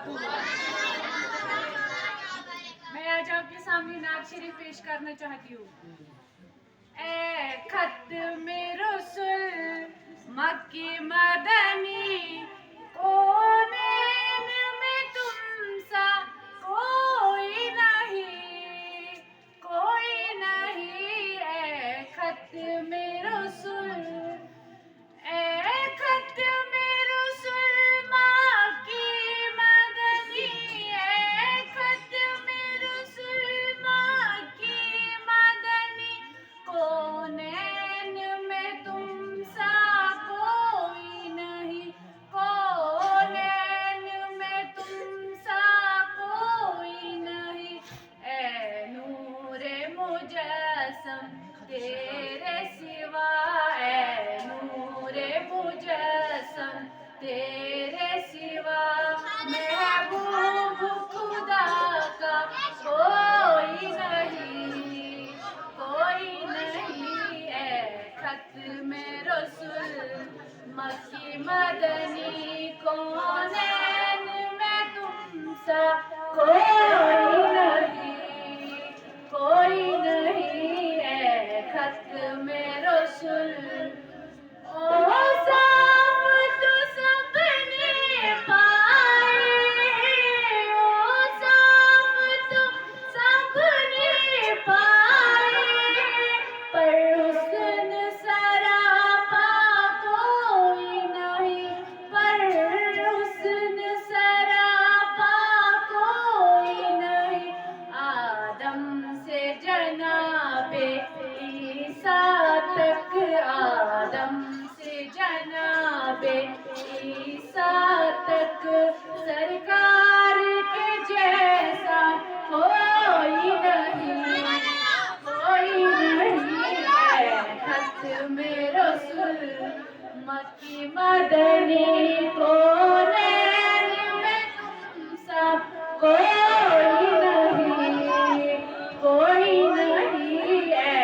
मैं आज आपके सामने नात शरीफ पेश करना चाहती हूँ। ए खत में रसूल मक्की मदनी, कोनेन में तुम सा कोई नहीं, कोई नहीं। ए खत में रसूल, ए खत में रसूल मक्की मदनी, ए खत में रसूल मक्की मदनी, कोनेन में तुम सा कोई नहीं, कोनेन में तुम सा कोई नहीं। ए नूरे मुजस्सम तेरे सिवा, ए नूरे मुजस्सम तेरे सिवा, महबूब खुदा का कोई नहीं, कोई नहीं। ए खत में रसूल मक्की मदनी, कोनेन में तुम सा कोई नहीं, कोई नहीं। ए खत में रसूल, ओ साफ तो सबने पाए, ओ साफ तो सबने पाए, पर हुस्न सरापा कोई नहीं, पर हुस्न सरापा कोई नहीं। आदम से जनाबे ईसा तक, आदम से जनाबे ईसा तक, सरकार के जैसा कोई नहीं, कोई नहीं। है खत में रसूल मक्की मदनी, कोनेन में तुम सा कोई नहीं, कोई नहीं। है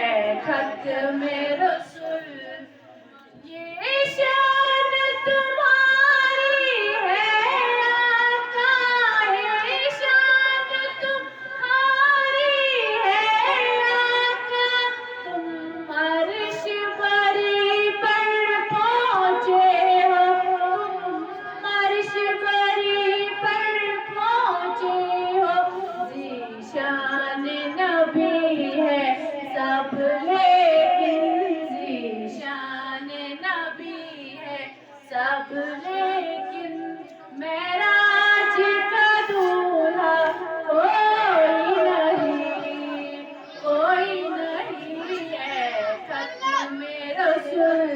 खत में रसूल, ये शान तुम्हारी है आका, ये शान तुम्हारी है आका, तुम अर्श बरी पर पहुँचे हो, तुम अर्श बरी पर पहुँचे हो। ज़ीशान नबी है सब लेकिन, ज़ीशान नबी है सब लेकिन, मेराज का दूल्हा कोई नहीं, कोई नहीं। है खत में रसूल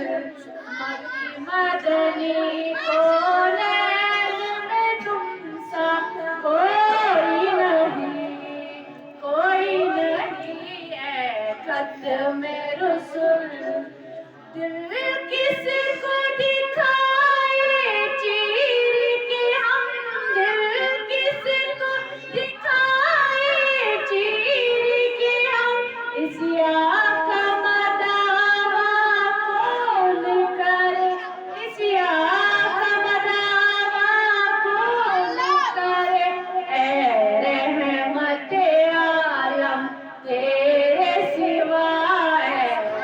मक्की मदनी, कोनेन में तुम सा कोई नहीं, कोई नहीं। है खत में रसूल, दिल किसको दिखाए चीर के हम, दिल किसको दिखाए चीर के हम, इस आका मदावा कौन करे, इस आका मदावा कौन करे। ए रहमते आलम तेरे सिवा, ए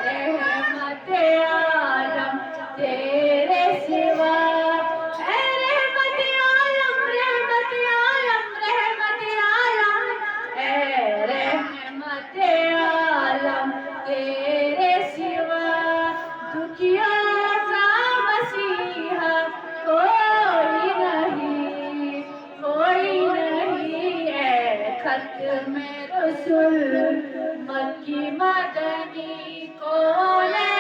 रहमते आलम तेरे सिवा, ए रहमते आलम, रहमते आलम, रहमते आलम, ए रहमते आलम तेरे सिवा, दुखियों का मसीहा कोई नहीं, कोई नहीं। है खत में रसूल मक्की मदनी, कोनेन